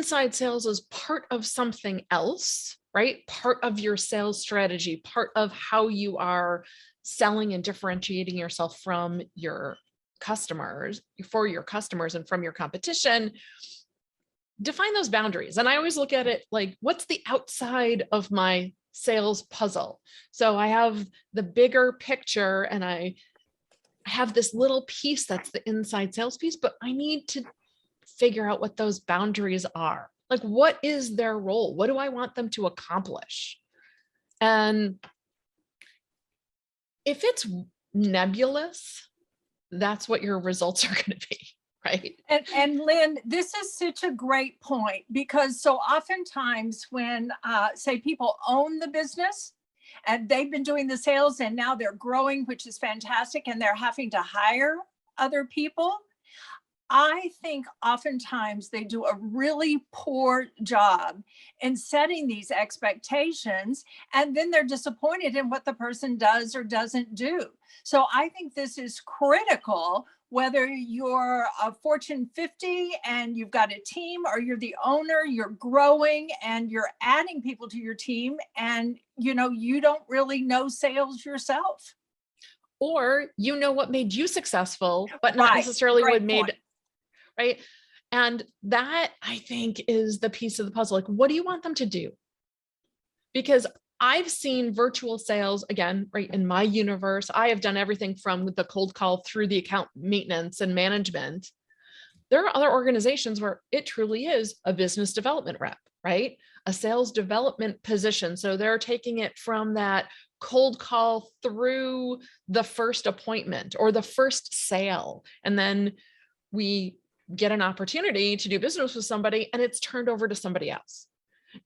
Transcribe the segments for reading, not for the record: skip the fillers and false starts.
inside sales is part of something else, right? Part of your sales strategy, part of how you are selling and differentiating yourself from your customers, for your customers and from your competition, define those boundaries. And I always look at it like, what's the outside of my sales puzzle? So I have the bigger picture and I have this little piece that's the inside sales piece, but I need to figure out what those boundaries are. Like, what is their role? What do I want them to accomplish? And if it's nebulous, that's what your results are going to be, right? And Lynn, this is such a great point, because so oftentimes when, say, people own the business and they've been doing the sales and now they're growing, which is fantastic, and they're having to hire other people, I think oftentimes they do a really poor job in setting these expectations, and then they're disappointed in what the person does or doesn't do. So I think this is critical, whether you're a Fortune 50 and you've got a team, or you're the owner, you're growing and you're adding people to your team, and you don't really know sales yourself. Or you know what made you successful, but not Right. necessarily what Great made, point. right? And that, I think, is the piece of the puzzle. Like, what do you want them to do? Because I've seen virtual sales, again, right, in my universe. I have done everything from the cold call through the account maintenance and management. There are other organizations where it truly is a business development rep, right? A sales development position. So they're taking it from that cold call through the first appointment or the first sale. And then we get an opportunity to do business with somebody and it's turned over to somebody else.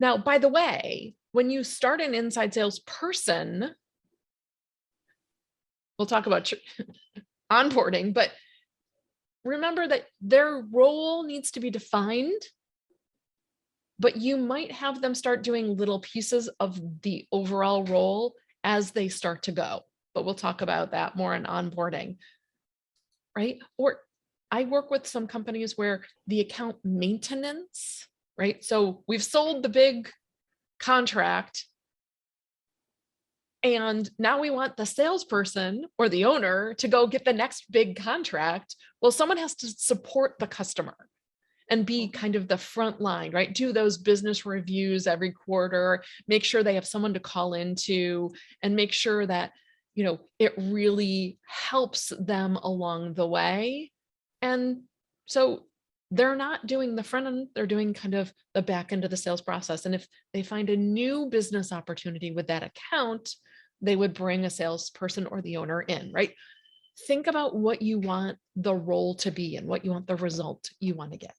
Now, by the way, when you start an inside sales person, we'll talk about onboarding, but remember that their role needs to be defined, but you might have them start doing little pieces of the overall role as they start to go. But we'll talk about that more in onboarding, right? Or I work with some companies where the account maintenance, right? So we've sold the big contract and now we want the salesperson or the owner to go get the next big contract. Well, someone has to support the customer and be kind of the front line, right? Do those business reviews every quarter, make sure they have someone to call into, and make sure that, it really helps them along the way. And so they're not doing the front end, they're doing kind of the back end of the sales process. And if they find a new business opportunity with that account, they would bring a salesperson or the owner in, right? Think about what you want the role to be and what you want the result you want to get.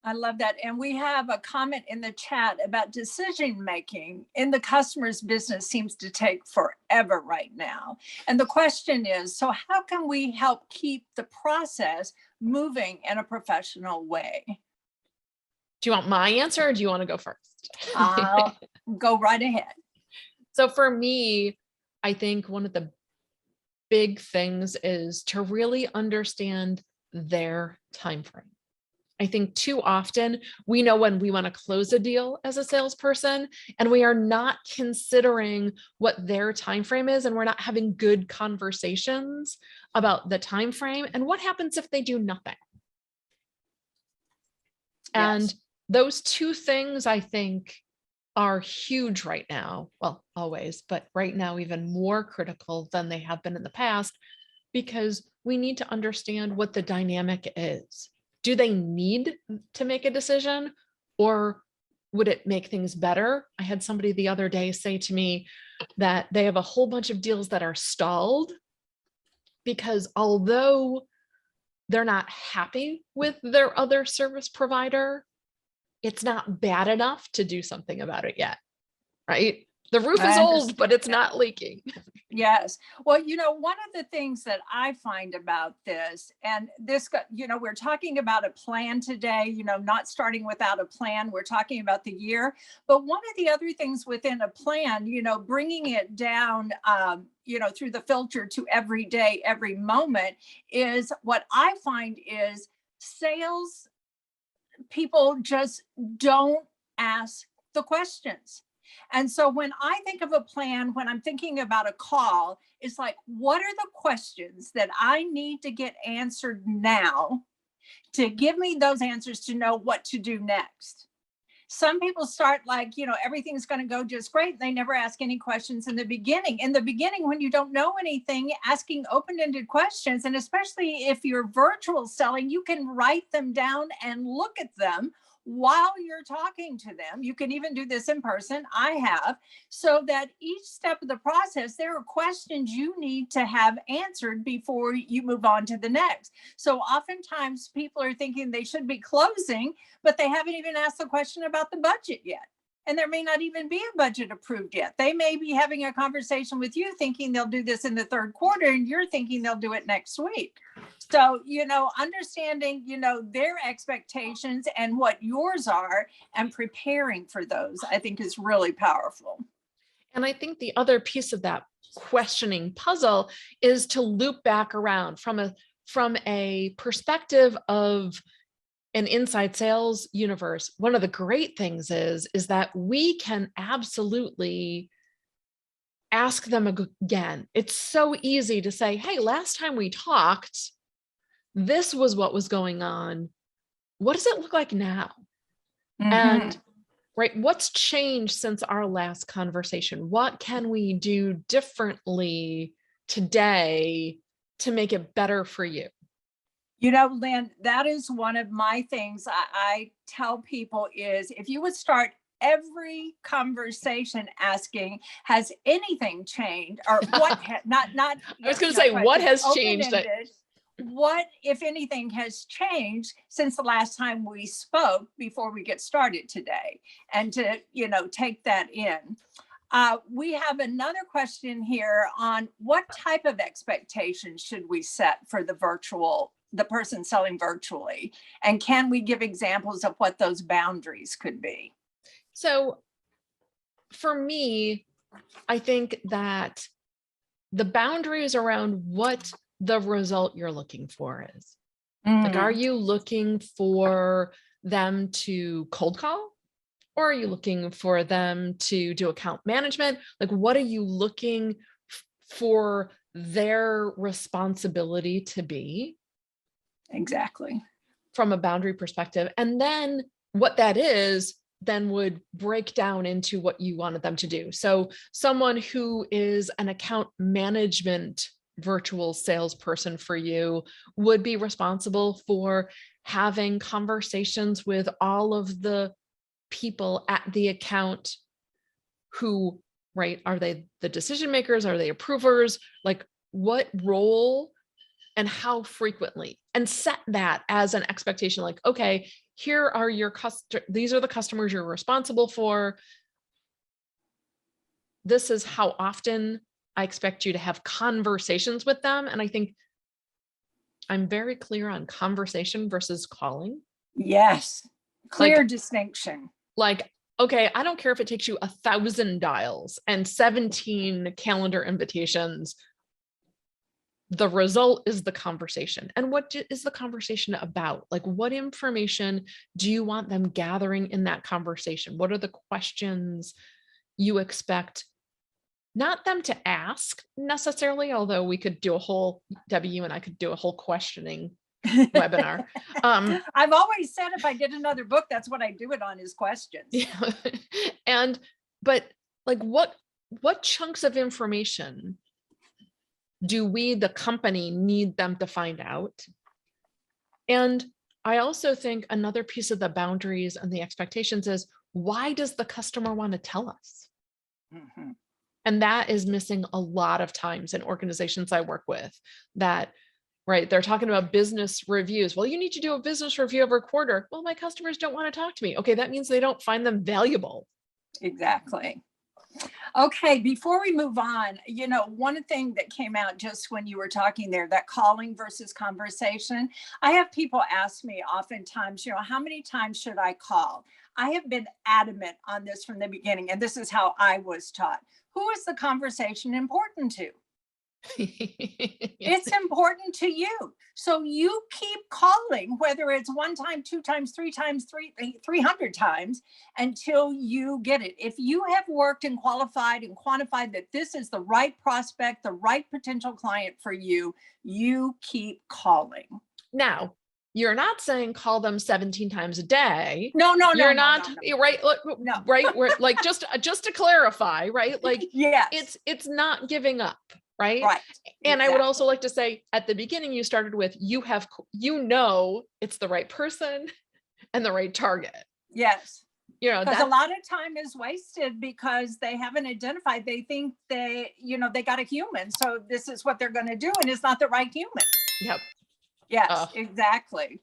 I love that. And we have a comment in the chat about decision making in the customer's business seems to take forever right now. And the question is, so how can we help keep the process moving in a professional way? Do you want my answer or do you want to go first? I'll go right ahead. So for me, I think one of the big things is to really understand their time frame. I think too often we know when we want to close a deal as a salesperson, and we are not considering what their time frame is, and we're not having good conversations about the time frame and what happens if they do nothing. And Yes. those two things, I think, are huge right now. Well, always, but right now even more critical than they have been in the past, because we need to understand what the dynamic is. Do they need to make a decision, or would it make things better? I had somebody the other day say to me that they have a whole bunch of deals that are stalled because although they're not happy with their other service provider, it's not bad enough to do something about it yet, right? The roof is old, but it's not leaking. Yes. Well, one of the things that I find about this, and this, we're talking about a plan today, not starting without a plan. We're talking about the year. But one of the other things within a plan, bringing it down, through the filter to every day, every moment, is what I find is sales people just don't ask the questions. And so when I think of a plan, when I'm thinking about a call, it's like, what are the questions that I need to get answered now to give me those answers to know what to do next? Some people start like, everything's going to go just great. They never ask any questions in the beginning. In the beginning, when you don't know anything, asking open-ended questions, and especially if you're virtual selling, you can write them down and look at them while you're talking to them. You can even do this in person. I have, so that each step of the process, there are questions you need to have answered before you move on to the next. So oftentimes people are thinking they should be closing, but they haven't even asked the question about the budget yet. And there may not even be a budget approved yet. They may be having a conversation with you thinking they'll do this in the third quarter, and you're thinking they'll do it next week. So, understanding, their expectations and what yours are and preparing for those, I think is really powerful. And I think the other piece of that questioning puzzle is to loop back around from a perspective of an inside sales universe. One of the great things is that we can absolutely ask them again. It's so easy to say, hey, last time we talked, this was what was going on. What does it look like now? Mm-hmm. And right, what's changed since our last conversation? What can we do differently today to make it better for you? Lynn, that is one of my things I tell people is, if you would start every conversation asking, has anything changed, or what, not, I was going to say, what has changed? What, if anything, has changed since the last time we spoke before we get started today? And to, take that in. We have another question here on what type of expectations should we set for the person selling virtually? And can we give examples of what those boundaries could be? So for me, I think that the boundaries around what the result you're looking for is. Like, are you looking for them to cold call? Or are you looking for them to do account management? Like, what are you looking for their responsibility to be? Exactly. From a boundary perspective. And then what that is then would break down into what you wanted them to do. So someone who is an account management virtual salesperson for you would be responsible for having conversations with all of the people at the account who, right, are they the decision makers? Are they approvers? Like, what role and how frequently? And set that as an expectation, like, okay, here are these are the customers you're responsible for. This is how often I expect you to have conversations with them. And I think I'm very clear on conversation versus calling. Yes. Clear distinction. Like, okay, I don't care if it takes you 1,000 dials and 17 calendar invitations. The result is the conversation. And what is the conversation about? Like, what information do you want them gathering in that conversation? What are the questions you expect not them to ask necessarily, although we could do Debbie, you and I could do a whole questioning webinar. I've always said if I did another book, that's what I do it on, is questions. Yeah. But like, what chunks of information do we, the company, need them to find out? And I also think another piece of the boundaries and the expectations is, why does the customer want to tell us? Mm-hmm. And that is missing a lot of times in organizations I work with, that, right, they're talking about business reviews. Well, you need to do a business review every quarter. Well, my customers don't want to talk to me. Okay, that means they don't find them valuable. Exactly. Okay, before we move on, one thing that came out just when you were talking there, that calling versus conversation, I have people ask me oftentimes, how many times should I call? I have been adamant on this from the beginning, and this is how I was taught. Who is the conversation important to? It's important to you. So you keep calling, whether it's one time, two times, three times, 300 times until you get it. If you have worked and qualified and quantified that this is the right prospect, the right potential client for you, you keep calling. Now, you're not saying call them 17 times a day. No, You're no, not right. Look, No. right. We're like, just to clarify, right? Like, Yes. it's not giving up, right? Right. And I would Exactly. also like to say at the beginning, you started with, it's the right person and the right target. Yes. Because a That, lot of time is wasted because they haven't identified. They think they got a human. So this is what they're going to do. And it's not the right human. yep. Yes, Ugh. exactly.